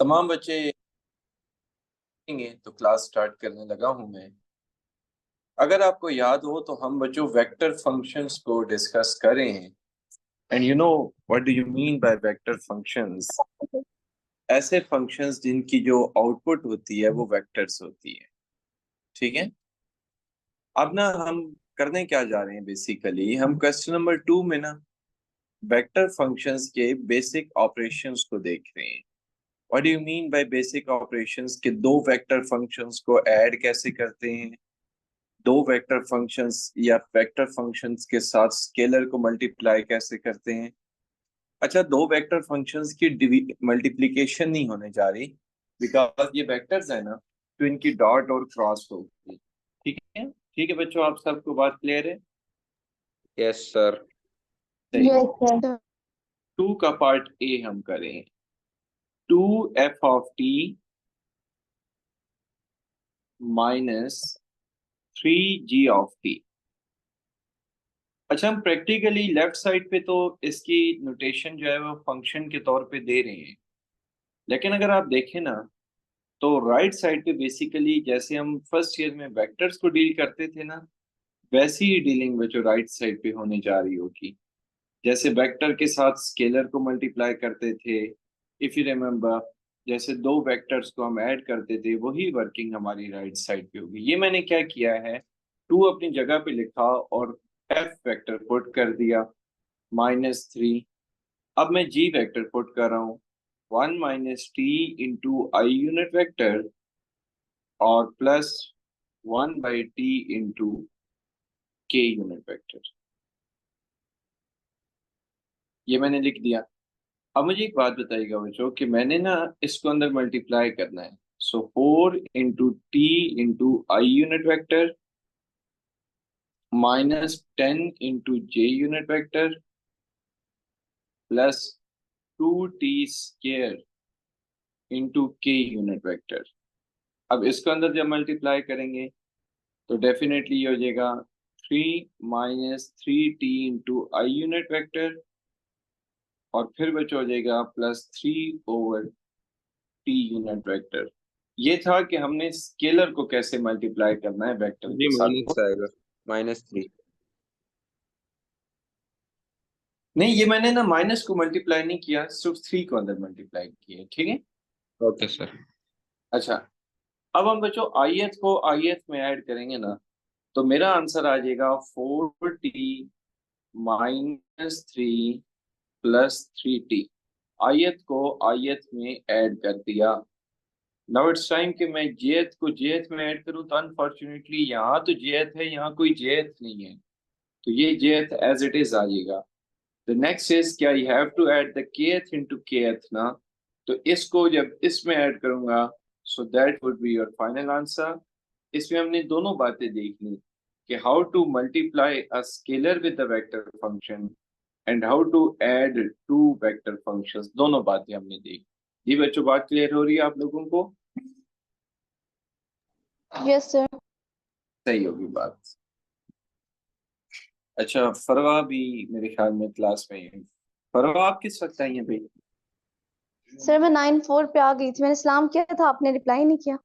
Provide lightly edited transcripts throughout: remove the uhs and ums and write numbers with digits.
तमाम बच्चे तो क्लास स्टार्ट करने लगा हूं मैं। अगर आपको याद हो तो हम बच्चों वेक्टर फंक्शंस को डिस्कस करें। And you know what do you mean by vector functions? ऐसे फंक्शंस जिनकी जो आउटपुट होती है वो वेक्टर्स होती है। ठीक है। अब ना हम करने क्या जा रहे हैं, बेसिकली हम क्वेश्चन नंबर 2 में ना वेक्टर फंक्शंस के बेसिक ऑपरेशंस को देख रहे हैं। What do you mean by basic operations? के दो वेक्टर फंक्शंस को ऐड कैसे करते हैं, दो वेक्टर फंक्शंस या वेक्टर फंक्शंस के साथ स्केलर को मल्टीप्लाई कैसे करते हैं। अच्छा, दो वेक्टर फंक्शंस की मल्टीप्लिकेशन नहीं होने जा रही, बिकॉज ये वेक्टर्स है ना, तो इनकी डॉट और क्रॉस होगी। ठीक है, ठीक है बच्चों, आप सबको बात क्लियर है? Yes sir. सही। Yes sir. 2 का पार्ट ए हम करें। 2f(t) minus 3g(t). अच्छा, हम प्रैक्टिकली लेफ्ट साइड पे तो इसकी नोटेशन जो है वो फंक्शन के तौर पे दे रहे हैं, लेकिन अगर आप देखें ना तो राइट साइड पे बेसिकली जैसे हम फर्स्ट ईयर में वेक्टर्स को डील करते थे ना, वैसी ही डीलिंग में जो राइट साइड पे होने जा रही होगी। जैसे वेक्टर के साथ स्केलर को मल्टीप्लाई करते थे, इफ यू रिमेम्बर, जैसे दो वेक्टर्स को हम ऐड करते थे, वही वर्किंग हमारी राइट साइड पे होगी। ये मैंने क्या किया है, 2 अपनी जगह पे लिखा और एफ वेक्टर पुट कर दिया -3। अब मैं जी वेक्टर पुट कर रहा हूँ 1 minus T into I unit vector और प्लस 1/t इंटू के यूनिट वेक्टर। ये मैंने लिख दिया। अब मुझे एक बात बताइएगा बच्चों कि मैंने ना इसको अंदर मल्टीप्लाई करना है। सो 4 into T into I unit vector -10 into J unit vector plus 2t² into के यूनिट वेक्टर। अब इसको अंदर जब मल्टीप्लाई करेंगे तो डेफिनेटली ये हो जाएगा 3 minus 3t into I unit vector और फिर बच हो जाएगा +3/t यूनिट वेक्टर। ये था कि हमने स्केलर को कैसे मल्टीप्लाई करना है वेक्टर जी के साथ। माइनस आएगा, -3। नहीं, ये मैंने ना माइनस को मल्टीप्लाई नहीं किया, सिर्फ 3 को अंदर मल्टीप्लाई किया। ठीक है। Okay sir. अच्छा, अब हम बच्चों ith को ith में ऐड करेंगे ना, तो मेरा आंसर आ जाएगा 4t -3 प्लस 3t। ith को ith में ऐड कर दिया। नाउ इट्स टाइम कि मैं jth को jth में ऐड करूं, तो अनफॉर्चुनेटली यहाँ तो jth है, यहाँ कोई jth नहीं है, तो ये jth एज इट इज आ जाएगा। द नेक्स्ट इज क्या, you have to add the kth into kth ना, तो इसको जब इसमें ऐड करूंगा so that would be your final answer. इसमें हमने दोनों बातें देखनी कि how to multiply a scalar with the vector function and how to add two vector functions, दोनों बातें हमने देखी। जी बच्चों, बात क्लियर हो रही है आप लोगों को? Yes sir. सही होगी बात। अच्छा, फरवा भी मेरे ख्याल में क्लास में है। फरवा आप किस वक्त आई हैं भाई? सर मैं 9-4 पे आ गई थी, मैंने सलाम किया था, आपने रिप्लाई नहीं किया।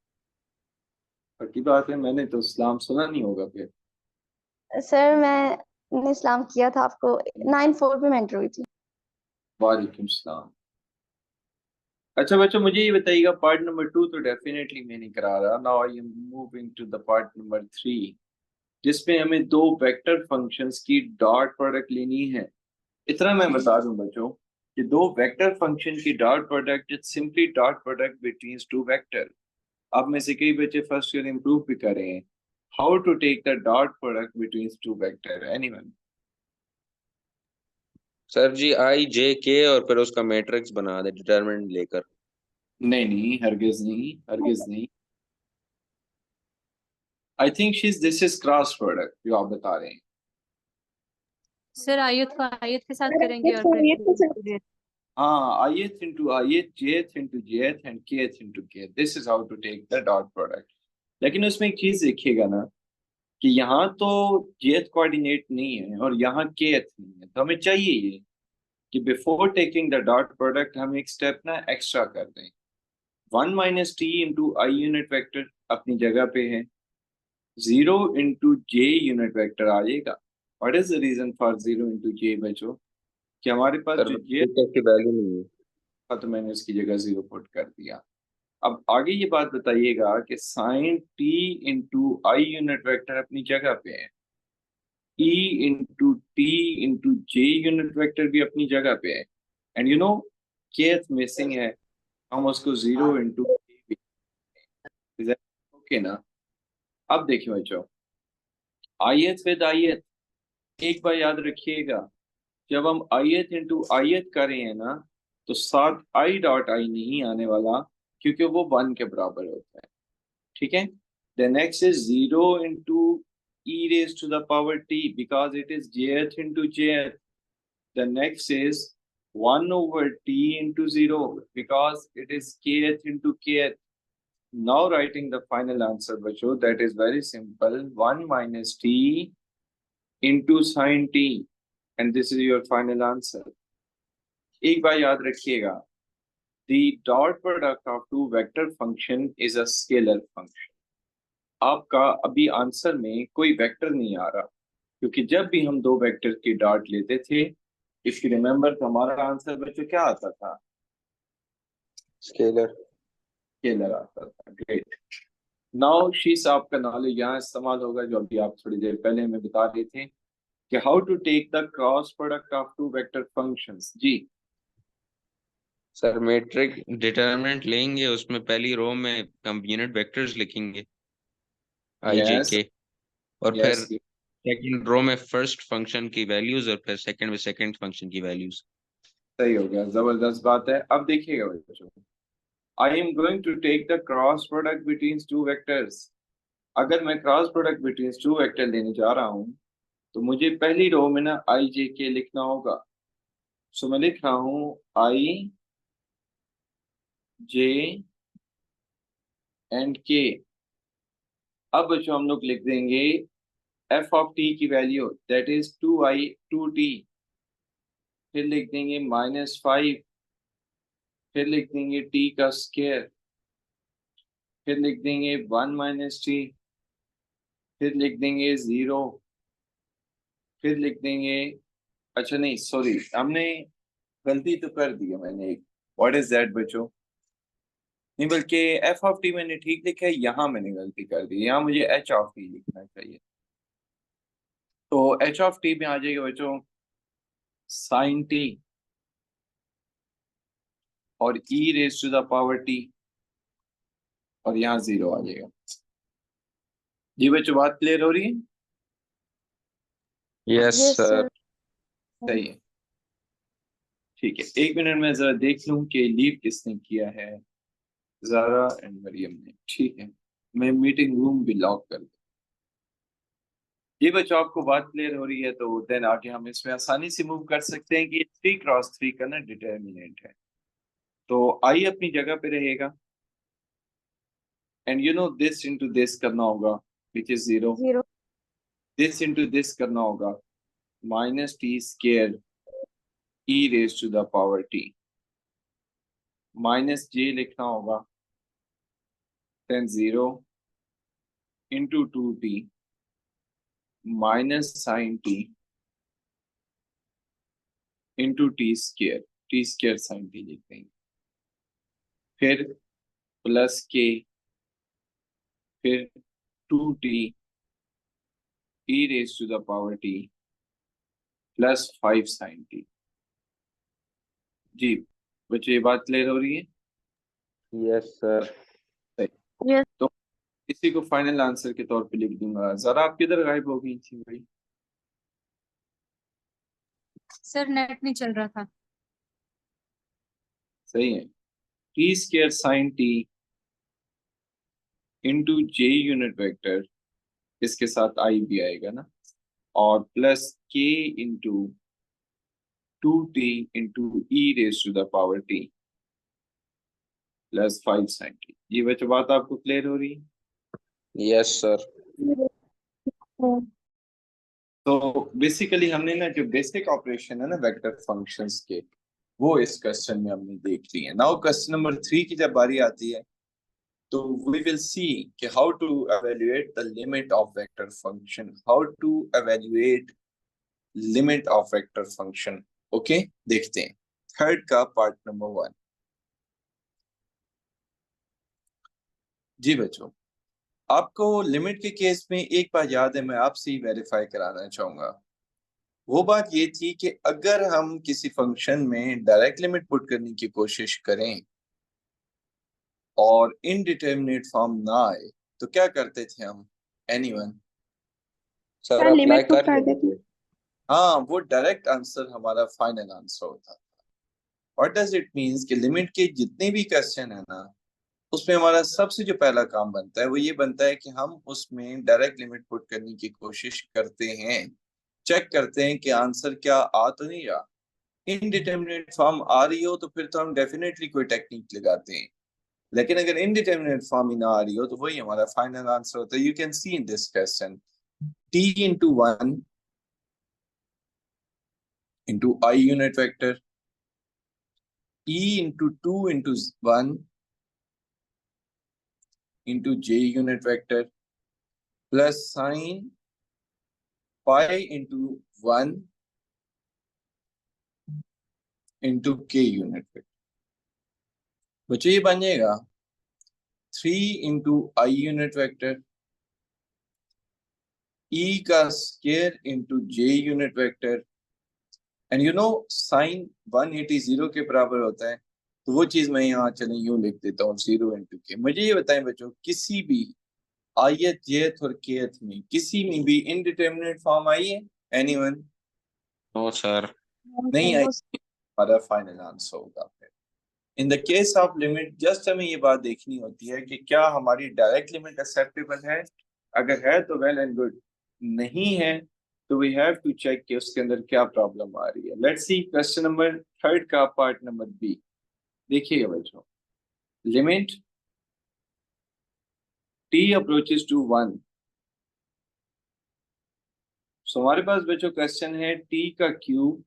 पक्की बात है, मैंने तो इस्लाम सुना नहीं होगा फिर। सर मैंने सलाम किया था आपको, 9-4 पे मैं एंटर हुई थी। वालेकुम सलाम। अच्छा बच्चों, मुझे ये बताइएगा, पार्ट नंबर 2 तो डेफिनेटली मैं नहीं करा रहा। Now I am moving to the part number 3, जिसमें हमें दो वेक्टर फंक्शंस की डॉट प्रोडक्ट लेनी है। इतना मैं बता दूं बच्चों कि दो वेक्टर फंक्शन की dot product is simply dot product between two vector. अब में से कई बच्चे फर्स्ट ईयर इंप्रूव भी कर रहे हैं। How to take the dot product between two vector, anyone? Sir ji I J K और फिर उसका मैट्रिक्स बना दे डिटरमिनेंट लेकर। नहीं नहीं, हरगिज नहीं, हरगिज नहीं। I think शीज this is cross product जो आप बता रहे हैं। सर आयत को आयत के साथ करेंगे और फिर हाँ, ith into ith, jth into jth and kth into kth, this is how to take the dot product। लेकिन उसमें एक चीज देखिएगा ना कि यहाँ तो jth कोऑर्डिनेट नहीं है और यहाँ kth नहीं है, तो हमें चाहिए ये कि before taking the dot product हम एक स्टेप ना एक्स्ट्रा कर दें। 1 minus T into I unit vector अपनी जगह पे है, 0 इंटू जे यूनिट वेक्टर आ जाएगा। What is the reason for 0 into J बच्चों? कि हमारे पास सर जो जे की वैल्यू नहीं है। था तो मैंने उसकी जगह 0 पुट कर दिया। अब आगे ये बात बताइएगा कि sine T into I unit vector अपनी जगह पे है, e into T into J unit vector भी अपनी जगह पे है, and you know kth missing है, हम उसको 0 इंटू ओके ना। अब देखिए बच्चों, आयत विद आयत, एक बार याद रखिएगा, जब हम आयत इंटू आयत कर रहे हैं ना, तो साथ आई डॉट आई नहीं आने वाला, क्योंकि वो 1 के बराबर होता है। ठीक है, the next is 0 into e raised to the power t because it is jth into jth. The next is 1 over t into 0 because it is kth into kth. Now writing the final answer, बच्चों, that is very simple, 1 minus t into sin t, and this is your final answer. एक बार याद रखिएगा, the dot product of two vector function is a scalar function. आपका अभी answer में कोई vector नहीं आ रहा, क्योंकि जब भी हम दो वेक्टर की डॉट लेते थे, इफ यू रिमेम्बर, तो हमारा आंसर बच्चों क्या आता था? स्केलर। स्केलर आता था। ग्रेट। नाउ शीस, आपका नॉलेज यहाँ इस्तेमाल होगा, जो अभी आप थोड़ी देर पहले हमें बता रहे थे कि how to take the cross product of two vector functions. जी सर मैट्रिक्स डिटरमिनेंट लेंगे, उसमें पहली रो में हम यूनिट वेक्टर्स लिखेंगे आई जे यस के, और फिर यस, सेकंड रो में फर्स्ट फंक्शन की वैल्यूज और फिर सेकंड में सेकंड फंक्शन की वैल्यूज। सही हो गया, जबरदस्त बात है। अब देखिएगा बच्चों, I am going to take the cross product between two vectors. अगर मैं cross product between two vector लेने जा रहा हूँ, तो मुझे पहली रो में ना आई जे के लिखना होगा। सो मैं लिख रहा हूँ आई जे एंड के। अब बच्चों हम लोग लिख देंगे एफ ऑफ टी की value, that is 2i 2t, फिर लिख देंगे -5, फिर लिख देंगे टी का स्क्वायर, फिर लिख देंगे 1 माइनस टी, फिर लिख देंगे 0, फिर लिख देंगे, अच्छा नहीं सॉरी, हमने गलती तो कर दी है मैंने एक। व्हाट इज दैट बच्चों? नहीं, बल्कि एफ ऑफ टी मैंने ठीक लिखा है, यहाँ मैंने गलती कर दी, यहाँ मुझे एच ऑफ टी लिखना चाहिए। तो एच ऑफ टी में आ जाएगा बच्चों साइन टी और E raise to the power T, और यहाँ 0 आ जाएगा। जी बच्चों, बात क्लियर हो रही है? Yes yes sir. सर। सही है, ठीक है। एक मिनट में जरा देख लूं कि लीव किसने किया है। ज़ारा एंड मरियम ने, ठीक है। मैं मीटिंग रूम भी लॉक कर दूं। ये बच्चों, आपको बात क्लियर हो रही है, तो देन आगे हम इसमें आसानी से मूव कर सकते हैं कि 3 क्रॉस 3 का ना डिटर्मिनेंट है। तो आई अपनी जगह पे रहेगा, and you know this into this करना होगा, which is 0। 0। This into this करना होगा, minus T square E raise to the power T, minus J लिखना होगा, then 0 into 2t minus sine T into T square sine T लिख देंगे, फिर plus K, फिर 2t e raise to the power t plus 5 sine T. जी बच्चे, ये बात क्लियर हो रही है? Yes sir. यस तो इसी को फाइनल आंसर के तौर पे लिख दूंगा। जरा आप किधर गायब हो गई थी भाई? सर नेट नहीं चल रहा था। सही है, T square sine T into J unit vector, इसके साथ आई भी आएगा ना, और plus K into 2t into E raise to the power T plus 5 sine T. ये बच्चों, बात आपको क्लियर हो रही है? Yes sir. तो बेसिकली हमने ना जो बेसिक ऑपरेशन है ना वेक्टर फंक्शंस के, वो इस क्वेश्चन में हमने देख ली है। नाउ क्वेश्चन नंबर 3 की जब बारी आती है तो we will see कि how to evaluate the limit of vector function, how to evaluate limit of vector function। Okay, देखते हैं थर्ड का पार्ट नंबर 1। जी बच्चों, आपको लिमिट के केस में एक बात याद है, मैं आपसे ही वेरीफाई कराना चाहूंगा। वो बात ये थी कि अगर हम किसी फंक्शन में डायरेक्ट लिमिट पुट करने की कोशिश करें और इनडिटर्मिनेट फॉर्म ना आए तो क्या करते थे हम? एनीवन? सर अप्लाई कर देते। हाँ, वो डायरेक्ट आंसर हमारा फाइनल आंसर होता था। व्हाट डज इट मीन्स कि लिमिट के जितने भी क्वेश्चन है ना, उसमें हमारा सबसे जो पहला काम बनता है वो ये बनता है कि हम उसमें डायरेक्ट लिमिट पुट करने की कोशिश करते हैं, चेक करते हैं कि आंसर क्या आ तो नहीं रहा। इनडिटर्मिनेट फॉर्म आ रही हो तो फिर तो हम डेफिनेटली कोई टेक्निक लगाते हैं, लेकिन अगर इनडिटर्मिनेट फॉर्म ही ना आ रही हो तो वही हमारा फाइनल आंसर होता है। You can C in this question t into 1 into I unit vector, e into 2 into 1 into j unit vector plus sine pi into 1 into k unit vector। बच्चों ये बन जाएगा 3 into I unit vector, e का square into j unit vector, and you know sine 180 के बराबर होता है, तो वो चीज मैं यहाँ चले यूं लिख देता हूँ 0 into k। मुझे ये बताएं बच्चों, किसी भी आयत जेथ और केथ में किसी में भी इनडिटर्मिनेट फॉर्म आई है? एनीवन? No sir. नहीं आई, हमारा फाइनल आंसर होगा। फिर in the case of limit just हमें ये बात देखनी होती है कि क्या हमारी डायरेक्ट लिमिट एक्सेप्टेबल है। अगर है तो वेल एंड गुड, नहीं है तो वी हैव टू चेक कि उसके अंदर क्या प्रॉब्लम आ रही है। लेट्स सी क्वेश्चन नंबर 3 का पार्ट नंबर बी। देखिएगा बच्चों, limit t approaches to 1। So हमारे पास बच्चों क्वेश्चन है t का क्यूब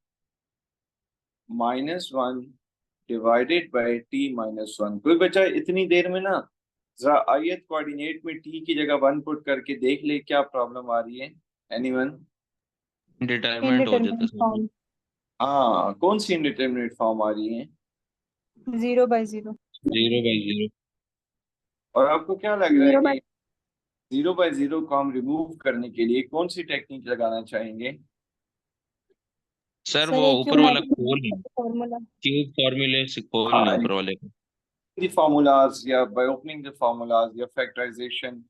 -1 डिवाइडेड बाय t -1। कोई बच्चा इतनी देर में ना जरा आयत कोऑर्डिनेट में t की जगह 1 पुट करके देख ले क्या प्रॉब्लम आ रही है। एनीवन? डिटरमिनेंट हो जाता सर। हाँ, कौन सी इनडिटर्मिनेट फॉर्म आ रही है? 0/0। 0/0। और आपको क्या लग रहा है कि 0/0 को हम रिमूव करने के लिए कौन सी टेक्निक लगाना चाहेंगे? सर सर वो एक जो ऊपर वाला खोल है, फॉर्मूला क्यूब फॉर्मूले से खोल हाँ, लें ऊपर वाले को। फॉर्मूलाज या बाय ओपनिंग द फॉर्मूलाज या फैक्टराइजेशन,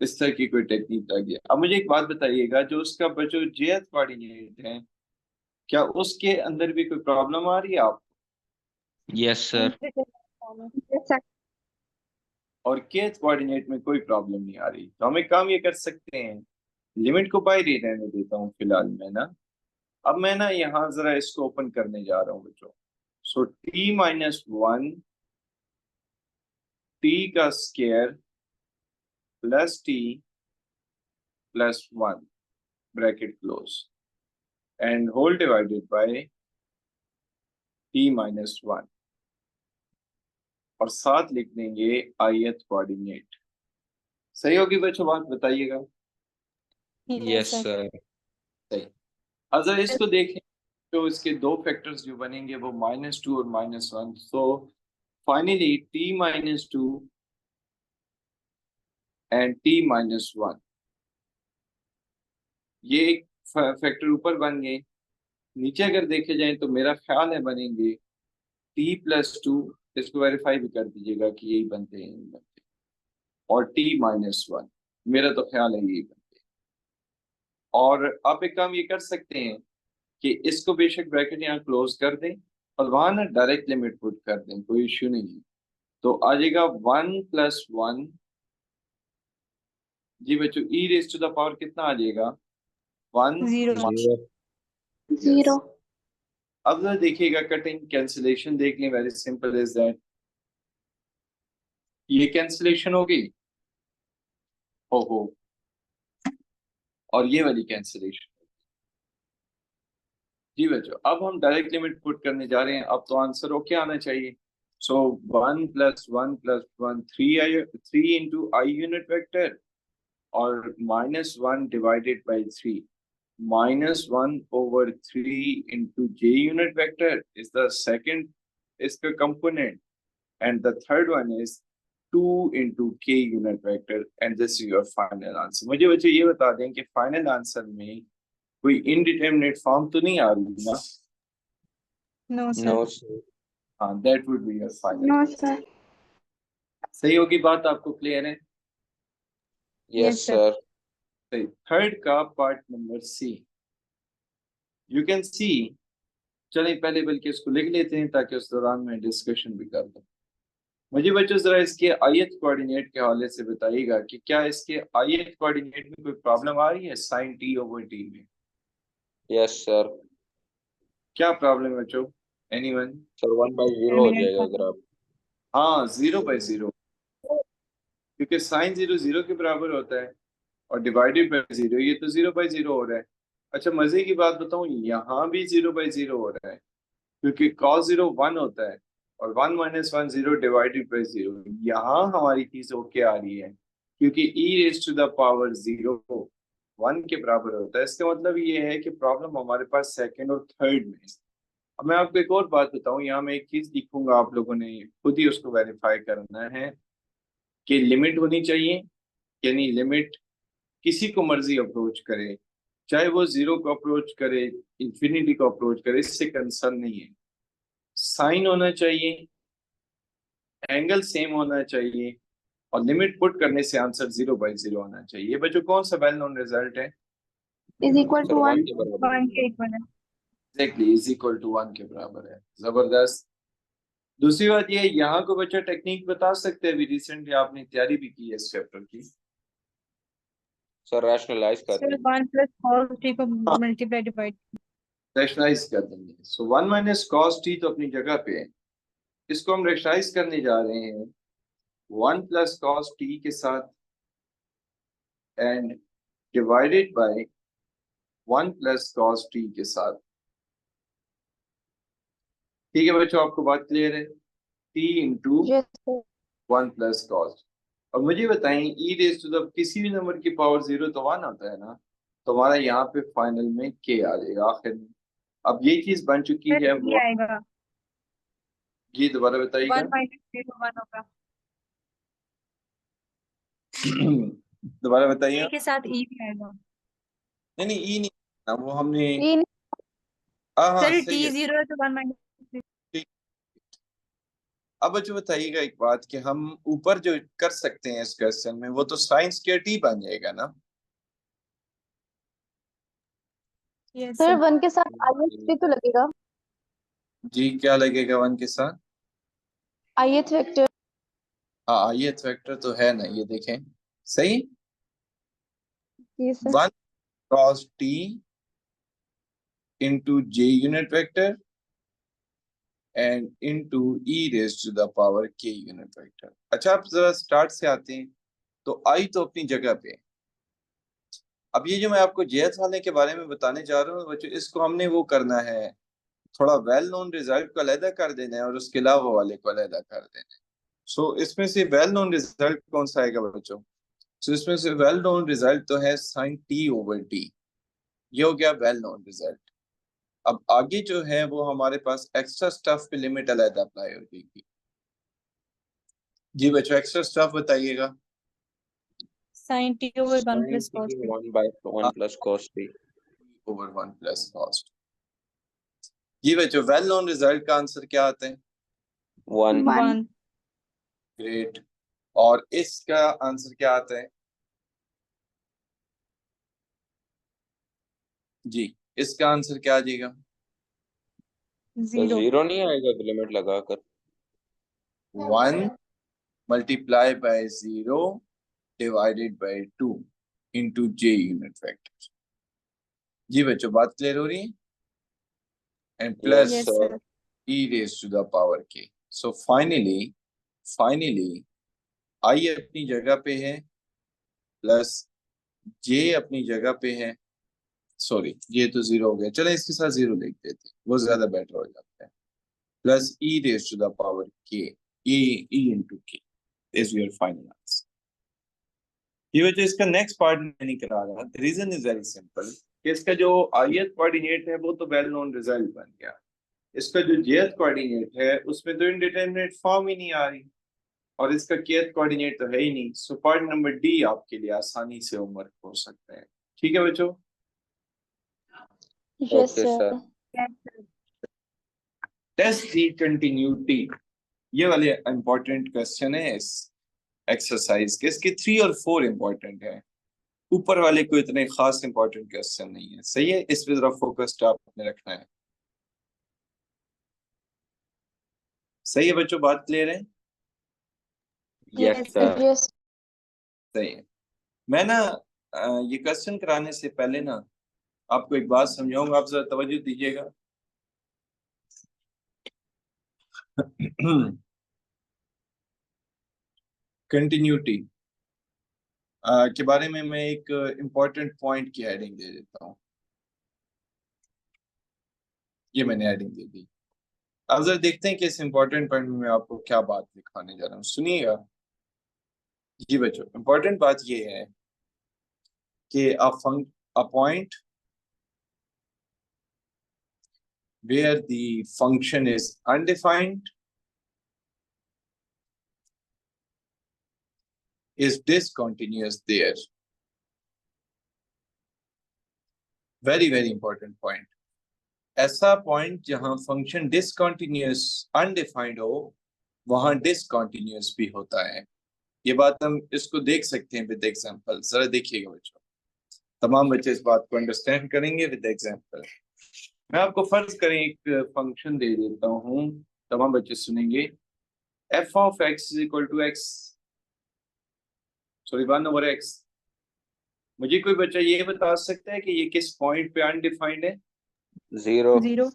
इस तरह की कोई टेक्निक लगी है। अब मुझे एक बात बताइएगा, जो उसका जो जेथ कोऑर्डिनेट है, क्या उसके अंदर भी कोई प्रॉब्लम आ रही है आपको? Yes sir. और केथ कोऑर्डिनेट में कोई प्रॉब्लम नहीं आ रही, तो हम एक काम ये कर सकते हैं, लिमिट को बाहर ही रहने देता हूँ फिलहाल मैं ना। अब मैं ना यहाँ जरा इसको ओपन करने जा रहा हूँ बच्चों। सो t-1 t का square plus t plus 1 bracket close and whole divided by t-1, और साथ लिख देंगे आयत कोऑर्डिनेट। सही होगी बच्चों? बात बताइएगा। Yes sir. सर। सही। अगर इसको देखें तो इसके दो फैक्टर्स जो बनेंगे वो -2 और -1। So finally t-2 and t-1, ये एक फैक्टर ऊपर बन गए। नीचे अगर देखे जाए तो मेरा ख्याल है बनेंगे t+2, इसको वेरीफाई भी कर दीजिएगा कि यही बनते हैं, नहीं बनते, और t-1, मेरा तो ख्याल है यही बनते हैं। और आप एक काम ये कर सकते हैं कि इसको बेशक ब्रैकेट यहाँ क्लोज कर दें और वहां ना डायरेक्ट लिमिट पुट कर दें, कोई इश्यू नहीं है। तो आ जाएगा 1+1। जी बच्चों, e raise to the power कितना आ जाएगा? 1। 0। 0। अब जरा देखिएगा, कटिंग कैंसिलेशन देख लें, वेरी सिंपल इज दैट। ये कैंसिलेशन हो गई, हो, और ये वाली कैंसिलेशन। जी बच्चों, अब हम डायरेक्ट लिमिट पुट करने जा रहे हैं। अब तो आंसर ओके आना चाहिए। सो 1 + 1 + 1 3 इंटू आई यूनिट वेक्टर और -1 divided by 3 -1/3 into j unit vector is the second is the component, and the third one is 2 into k unit vector, and this is your final answer. मुझे बच्चे ये बता दें कि final answer में कोई indeterminate form तो नहीं आ रही ना? No no sir. सर। हाँ, that would be your final no answer. Sir. सही होगी बात? आपको क्लियर है? Yes sir. सर। सही। थर्ड का part number C, you can see. चलिए पहले बल्कि इसको लिख लेते हैं ताकि उस दौरान मैं डिस्कशन भी कर दूं। मुझे बच्चों जरा इसके आयत कोऑर्डिनेट के हवाले से बताइएगा कि क्या इसके आयत कोऑर्डिनेट में कोई प्रॉब्लम आ रही है sin t/t में? Yes sir. क्या प्रॉब्लम है बच्चों? एनीवन? सर 1/0 हो जाएगा अगर आप। हाँ, 0/0, क्योंकि sin 0 0 के बराबर होता है और डिवाइडेड बाई 0 ये तो 0/0 हो रहा है। अच्छा, मजे की बात बताऊं, यहाँ भी 0/0 हो रहा है क्योंकि cos 0 1 होता है और 1 - 1 0 डिवाइडेड बाई 0। यहाँ हमारी चीज ओके आ रही है क्योंकि e⁻0 1 के बराबर होता है। इसका मतलब ये है कि प्रॉब्लम हमारे पास सेकंड और थर्ड में है। अब मैं आपको एक और बात बताऊं, यहाँ मैं एक चीज लिखूंगा, आप लोगों ने खुद ही उसको वेरीफाई करना है कि लिमिट होनी चाहिए, यानी लिमिट किसी को मर्जी अप्रोच करे, चाहे वो 0 को अप्रोच करे, इंफिनिटी को अप्रोच करे, इससे कंसर्न नहीं है। साइन होना चाहिए, एंगल सेम होना चाहिए और लिमिट पुट करने से आंसर 0/0 होना चाहिए। बच्चों कौन सा वेल नोन रिजल्ट है? Is equal sir to 1 1। के बराबर 1 होगा। के इक्वल है। एग्जैक्टली, = 1 के बराबर है। जबरदस्त। दूसरी बात ये है, यहाँ को बच्चा टेक्निक बता सकते हैं? अभी रिसेंटली आपने तैयारी भी की है इस चैप्टर की। सर रैशनलाइज कर सर देंगे। 1 + cos t को मल्टीप्लाई डिवाइड। रैशनलाइज कर देंगे। सो 1 - cos t तो अपनी जगह पे है, इसको हम रैशनलाइज करने जा रहे हैं 1 + cos t के साथ and divided by 1 + cos t के साथ। ठीक है बच्चों, आपको बात क्लियर है? t into yes sir. 1 + cos। अब मुझे बताएं, किसी भी नंबर की पावर 0 तो 1 होता है ना, तो हमारा यहाँ पे फाइनल में k आ जाएगा आखिर में। अब ये चीज बन चुकी सर है ये आएगा जी दोबारा 1 बताइएगा। - 0 1 होगा। दोबारा a बताइएगा। के साथ e भी आएगा। नहीं नहीं, ई नहीं ना, वो हमने। ये हाँ हाँ, सर सही t है। 0 है तो 1 - ठीक। अब बच्चों बताइएगा एक बात कि हम ऊपर जो कर सकते हैं इस क्वेश्चन में, वो तो साइंस के टी बन जाएगा ना? Yes sir sir. 1 के साथ ith भी तो लगेगा। जी क्या लगेगा 1 के साथ? ith vector. हाँ, ये फैक्टर तो है ना, ये देखें सही। जी sir. 1 cos t into j unit vector and into e⁻k unit vector। अच्छा, आप जरा स्टार्ट से आते हैं तो आई तो अपनी जगह पे है। अब ये जो मैं आपको जेएस वाले के बारे में बताने जा रहा हूँ बच्चों, इसको हमने वो करना है, थोड़ा वेल नोन रिजल्ट को अलहदा कर देना है और उसके अलावा वाले को अलहदा कर देना है। सो इसमें से वेल नोन रिजल्ट कौन सा आएगा बच्चों? सो इसमें से वेल नोन रिजल्ट तो है sin t/t। ये हो गया वेल नोन रिजल्ट। अब आगे जो है वो हमारे पास एक्स्ट्रा स्टफ पे लिमिट अलग अप्लाई हो जाएगी। जी बच्चों, एक्स्ट्रा स्टफ बताइएगा। sin t over 1 sin + t cos t। 1/1 + cos t। Over 1 + cos। जी बच्चों, वेल नोन रिजल्ट का आंसर क्या आता है? 1। 1। ग्रेट। और इसका आंसर क्या आता है? जी, इसका आंसर क्या आ जाएगा? तो 0। 0 नहीं आएगा लिमिट लगाकर। 1 multiply by 0 divided by 2 into j unit vector। जी बच्चों, बात क्लियर हो रही है? And yes plus yes sir. Sir. e⁻k। So finally I अपनी जगह पे है, प्लस j अपनी जगह पे है, सॉरी ये तो जीरो हो गया, चले इसके साथ जीरो लिख देते, वो ज्यादा बेटर हो जाता है। Plus E raise to the power K, E into K is your final answer. ये वजह इसका नेक्स्ट पार्ट में नहीं करा रहा, the reason is very simple कि इसका जो आईएथ कोऑर्डिनेट है वो तो वेल नोन रिजल्ट बन गया, इसका जो जेथ कोऑर्डिनेट है उसमें तो इनडिटरमिनेट फॉर्म ही नहीं आ रही, और इसका केथ कोऑर्डिनेट तो है ही नहीं। सो पार्ट नंबर डी आपके लिए आसानी से होमवर्क हो सकता है। ठीक है बच्चों? Yes okay sir. Sir. Test the continuity, ये वाले इंपॉर्टेंट क्वेश्चन है इस एक्सरसाइज के, इसके 3 और 4 इंपॉर्टेंट है, ऊपर वाले को इतने खास इंपॉर्टेंट क्वेश्चन नहीं है। सही है, इस पे जरा फोकस्ड आपने रखना है। सही है बच्चों, बात क्लियर है? Yes sir. यस। सही है। मैं ना ये क्वेश्चन कराने से पहले ना आपको एक बात समझाऊंगा, आप जरा तवज्जो दीजिएगा। कंटिन्यूटी के बारे में मैं एक इम्पोर्टेंट पॉइंट की हेडिंग दे देता हूँ। ये मैंने हेडिंग दे दी। अब जरा देखते हैं कि इस इम्पोर्टेंट पॉइंट में मैं आपको क्या बात दिखाने जा रहा हूँ, सुनिएगा। जी बच्चों, इम्पोर्टेंट बात ये है कि a point where the function is undefined is discontinuous there. Very very important point. ऐसा पॉइंट जहां फंक्शन डिसकंटिन्यूअस अनडिफाइंड हो वहां डिसकंटिन्यूअस भी होता है। ये बात हम इसको देख सकते हैं विद एग्जांपल। जरा देखिएगा बच्चों, तमाम बच्चे इस बात को अंडरस्टैंड करेंगे विद एग्जांपल। मैं आपको फर्ज करें एक फंक्शन दे देता हूं, तमाम बच्चे सुनेंगे। f of x is equal to x, sorry 1/x। मुझे कोई बच्चा ये बता सकता है कि ये किस पॉइंट पे अनडिफाइंड है? जीरो। जीरो।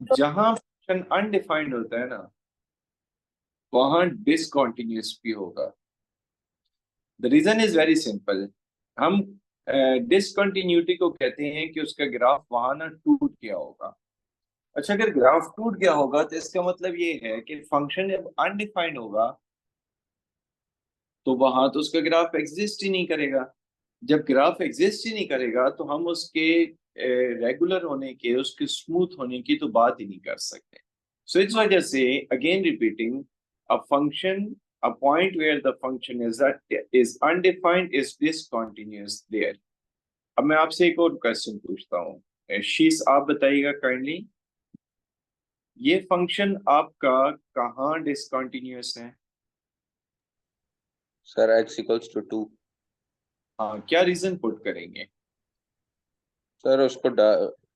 जहां फंक्शन अनडिफाइंड होता है ना वहां डिसकंटिन्यूअस भी होगा। The reason is very simple. हम डिसकंटिन्यूटी को कहते हैं कि उसका ग्राफ वहां ना टूट गया होगा। अच्छा, अगर ग्राफ टूट गया होगा तो इसका मतलब ये है कि फंक्शन जब अनडिफाइंड होगा तो वहां तो उसका ग्राफ एग्जिस्ट ही नहीं करेगा। जब ग्राफ एग्जिस्ट ही नहीं करेगा तो हम उसके रेगुलर होने के, उसके स्मूथ होने की तो बात ही नहीं कर सकते। सो इस वजह से again repeating, a function, a point where the function is undefined is discontinuous there. अब मैं आपसे एक और क्वेश्चन पूछता हूँ, शीश आप बताइएगा काइंडली, ये फंक्शन आपका कहाँ डिसकंटिन्यूअस है? Sir x equals to 2। हाँ, क्या रीजन पुट करेंगे? सर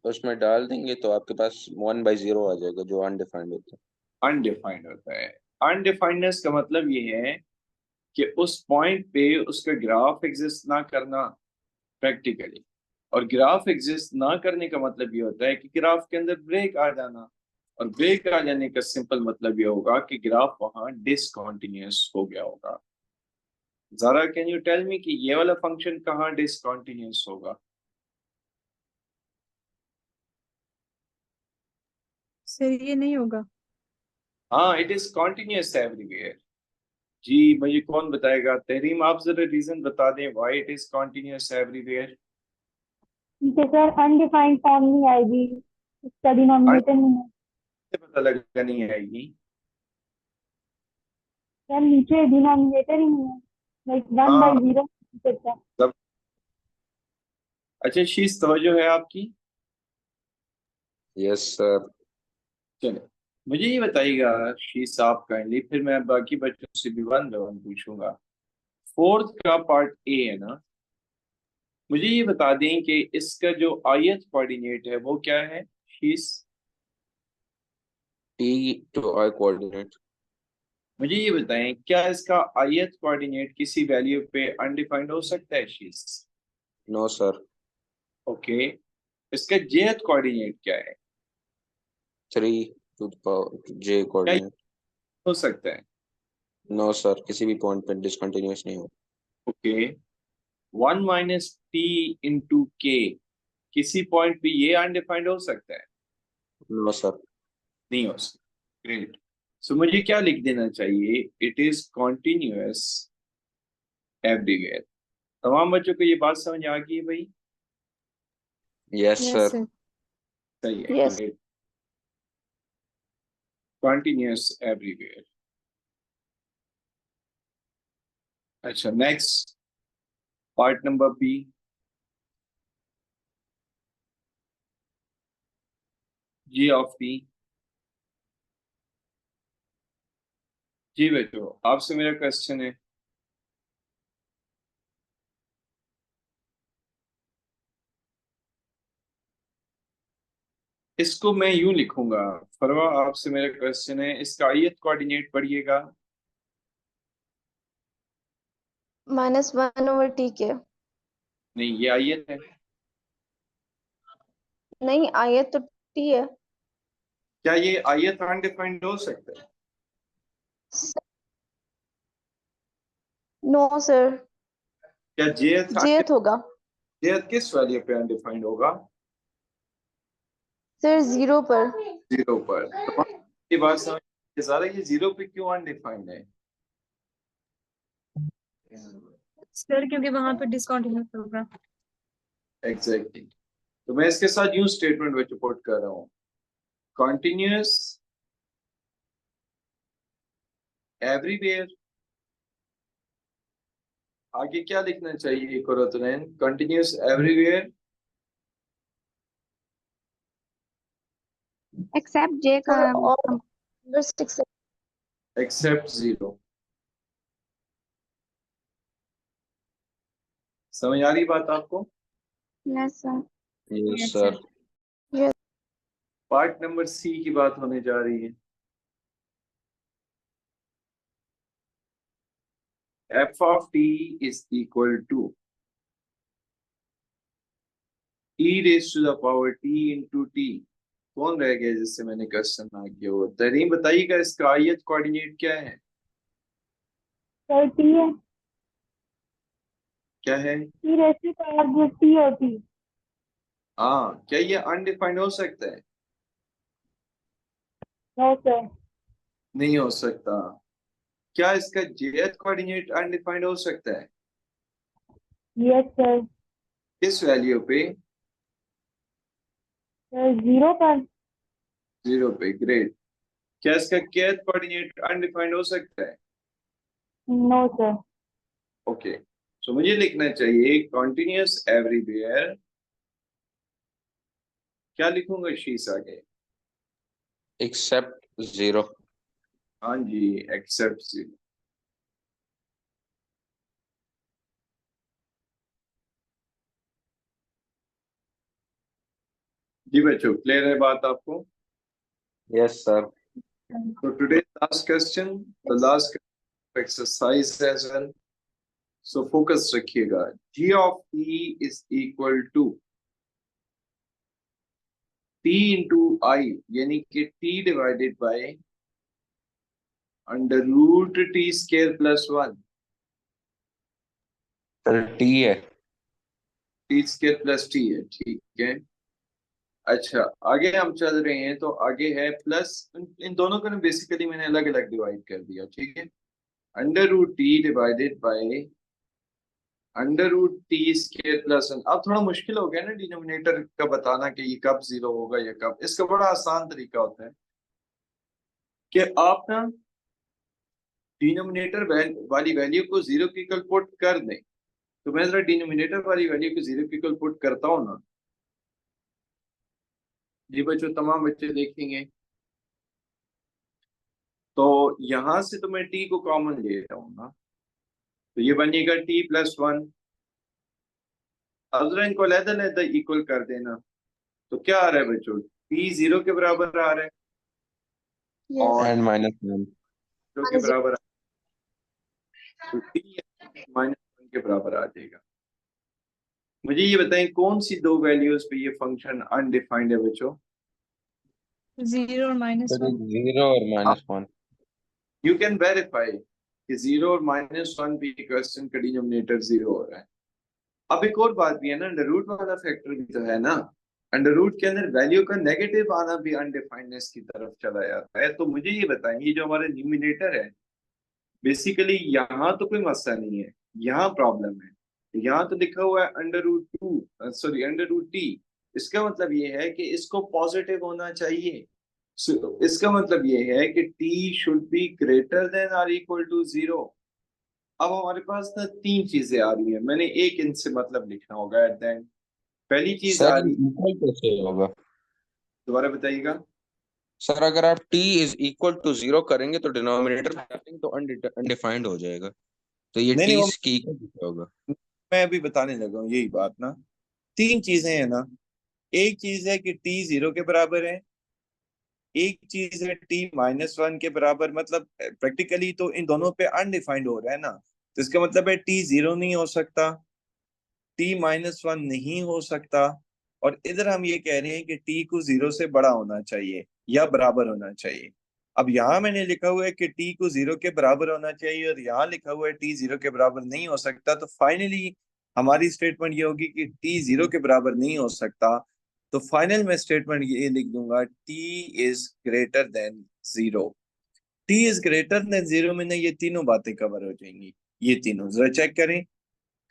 उसमें डाल देंगे तो आपके पास 1/0 आ जाएगा जो अनडिफाइंड होता है। अनडिफाइंड होता है। अनडिफाइंडनेस का मतलब ये है कि उस पॉइंट पे उसका ग्राफ एग्जिस्ट ना करना प्रैक्टिकली, और ग्राफ एग्जिस्ट ना करने का मतलब ये होता है कि ग्राफ के अंदर ब्रेक आ जाना, और ब्रेक आ जाने का सिंपल मतलब ये होगा कि ग्राफ वहां डिसकंटिन्यूअस हो गया होगा। जरा कैन यू टेल मी कि ये वाला फंक्शन कहाँ डिसकंटिन्यूअस होगा? सर ये नहीं होगा। हाँ, इट इज कॉन्टिन्यूअस एवरीवेयर। जी मुझे कौन बताएगा? तहरीम, आप जरा रीजन बता दें why it is continuous everywhere. Sir undefined form नहीं आएगी, इसका डिनोमिनेटर नहीं है। पता लगा नहीं आएगी? सर नीचे डिनोमिनेटर ही नहीं है, लाइक 1/0 सकता है। सब अच्छा, शीश तवज्जो है आपकी? Yes sir. चले, मुझे ये बताइएगा शीश साहब काइंडली, फिर मैं बाकी बच्चों से भी वन बाय वन पूछूंगा। फोर्थ का पार्ट ए है ना, मुझे ये बता दें कि इसका जो आयत कोऑर्डिनेट है वो क्या है शीश? t to i coordinate. मुझे ये बताएं, क्या इसका आयत कोऑर्डिनेट किसी वैल्यू पे अनडिफाइंड हो सकता है शीश? No sir. ओके, इसका जेथ कोऑर्डिनेट क्या है? 3 to the power j क्या कोऑर्डिनेट। हो सकता है? नो सर, किसी भी पॉइंट पे डिसकंटिन्यूअस नहीं हो। ओके, 1 - t × k किसी पॉइंट पे ये अनडिफाइंड हो सकता है? No sir. नहीं हो सकता। ग्रेट। सो मुझे क्या लिख देना चाहिए? It is continuous everywhere. तमाम बच्चों को ये बात समझ आ गई है भाई? Yes yes sir. सर। सही है। Yes. ग्रेट। Continuous everywhere. अच्छा, next part number B. G of P. जी बच्चों, आपसे मेरा क्वेश्चन है, इसको मैं यूं लिखूंगा। फरवा, आपसे मेरा क्वेश्चन है, इसका आयत कोऑर्डिनेट पढ़िएगा। -1/t के। नहीं, ये आयत है। नहीं, आयत तो t है। क्या ये आयत अनडिफाइंड हो सकता है? नो सर, क्या जेएथ jth होगा जेएथ किस वैल्यू पे अनडिफाइंड होगा? सर, 0 पर। 0 पर। तो ये बात समझ, ज़रा ये 0 पे क्यों अनडिफाइंड है? सर क्योंकि वहां पे डिसकंटिन्यूअस होगा। एग्जैक्टली। तो मैं इसके साथ यूं स्टेटमेंट में पुट कर रहा हूं, कॉन्टिन्यूअस एवरीवेयर। आगे क्या लिखना चाहिए कुरतुनैन? कंटिन्यूअस एवरीवेयर एक्सेप्ट जे का सर, और नंबर 6 एक्सेप्ट 0। समझ आ रही बात आपको? Yes sir. Yes sir. Part number C की बात होने जा रही है। f of t is equal to e raised to the power t into t। कौन रह गया जिससे मैंने क्वेश्चन ना किया हो? तरीम बताइएगा, इसका आयत कोऑर्डिनेट क्या है? सर t है। क्या है? t रेज़ टू पावर जो t होती। हाँ, क्या ये अनडिफाइंड हो सकता है? No sir. नहीं हो सकता। क्या इसका जेएथ कोऑर्डिनेट अनडिफाइंड हो सकता है? Yes sir. किस वैल्यू पे? सर 0 पर। 0 पे। ग्रेट। क्या इसका केथ कोऑर्डिनेट अनडिफाइंड हो सकता है? No sir. ओके। सो मुझे लिखना चाहिए कॉन्टिन्यूअस एवरीवेयर। क्या लिखूंगा शीश आगे? एक्सेप्ट 0। हाँ जी, एक्सेप्ट 0। जी बच्चों, क्लियर है बात आपको? Yes sir. So today's last question, the last exercise as well. So focus रखिएगा। G of E is equal to T into I, यानी कि T divided by under root T square plus 1। Sir t है। T square plus T है, ठीक है। अच्छा, आगे हम चल रहे हैं तो आगे है प्लस। इन दोनों को बेसिकली मैंने अलग अलग डिवाइड कर दिया, ठीक है। Under root T divided by under root T square plus 1। अब थोड़ा मुश्किल हो गया ना डिनोमिनेटर का बताना कि ये कब 0 होगा या कब। इसका बड़ा आसान तरीका होता है कि आप ना डिनोमिनेटर वाली वैल्यू को 0 के इक्वल पुट कर दें। तो मैं जरा डिनोमिनेटर वाली वैल्यू को 0 के इक्वल पुट करता हूँ ना। जी बच्चों, तमाम बच्चे देखेंगे तो यहां से तो मैं t को कॉमन ले रहा हूं ना, तो ये बनेगा t प्लस 1। अब जरा इनको अलग-अलग इक्वल कर देना, तो क्या आ रहा है बच्चों? t 0 के बराबर आ रहा है और एंड -1। 0 के बराबर तो t -1 के बराबर आ जाएगा। मुझे ये बताएं कौन सी दो वैल्यूज पे ये फंक्शन अनडिफाइंड है बच्चों? 0 और -1। 0 और -1। यू कैन वेरीफाई कि 0 और -1 पे क्वेश्चन का डिनोमिनेटर 0 हो रहा है। अब एक और बात भी है ना, अंडर रूट वाला फैक्टर भी तो है ना, अंडर रूट के अंदर वैल्यू का नेगेटिव आना भी अनडिफाइंडनेस की तरफ चला जाता है। तो मुझे ये बताएं, ये जो हमारा न्यूमिनेटर है, बेसिकली यहाँ तो कोई मसला नहीं है, यहाँ प्रॉब्लम है। यहाँ तो लिखा हुआ है under root two, sorry under root T. इसका मतलब ये है कि इसको पॉजिटिव होना चाहिए। इसका मतलब ये है कि T should be greater than or equal to 0। अब हमारे पास ना तीन चीजें आ रही है, मैंने एक इनसे मतलब लिखना होगा एट द एंड। पहली चीज आ सर रही, इक्वल कैसे होगा? दोबारा बताइएगा। सर अगर आप t इज इक्वल टू 0 करेंगे तो डिनोमिनेटर में डालेंगे तो अनडिफाइंड हो जाएगा, तो ये नहीं नहीं, t वो की इक्वल कैसे होगा? मैं अभी बताने लगा हूँ यही बात ना। तीन चीजें हैं ना, एक चीज है कि टी 0 के बराबर है, एक चीज है t-1 के बराबर, मतलब प्रैक्टिकली तो इन दोनों पे अनडिफाइंड हो रहा है ना, तो इसका मतलब है t 0 नहीं हो सकता, t-1 नहीं हो सकता, और इधर हम ये कह रहे हैं कि t को 0 से बड़ा होना चाहिए या बराबर होना चाहिए। अब यहाँ मैंने लिखा हुआ है कि t को 0 के बराबर होना चाहिए, और यहाँ लिखा हुआ है t 0 के बराबर नहीं हो सकता। तो फाइनली हमारी स्टेटमेंट ये होगी कि t 0 के बराबर नहीं हो सकता। तो फाइनल में स्टेटमेंट ये लिख दूंगा, t is greater than 0। t is greater than 0 में ना ये तीनों बातें कवर हो जाएंगी। ये तीनों जरा चेक करें,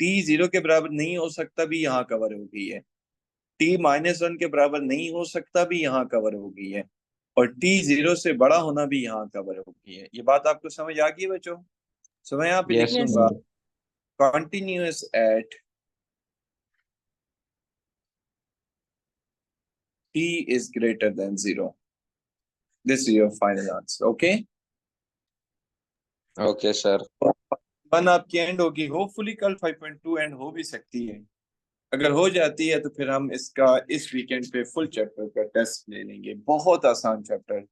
t 0 के बराबर नहीं हो सकता भी यहाँ कवर हो गई है, t-1 के बराबर नहीं हो सकता भी यहाँ कवर हो गई है, और t 0 से बड़ा होना भी यहाँ कवर हो गई है। ये बात आपको समझ आ गई बच्चों? सो मैं यहाँ पे लिख यस यस दूंगा continuous at t is greater than 0। This is your final answer, okay? Okay sir. One आपकी एंड होगी, होपफुली कल 5.2 एंड हो भी सकती है। अगर हो जाती है तो फिर हम इसका इस वीकेंड पे फुल चैप्टर का टेस्ट ले लेंगे। बहुत आसान चैप्टर,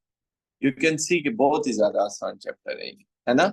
यू कैन सी कि बहुत ही ज्यादा आसान चैप्टर है ये, है ना?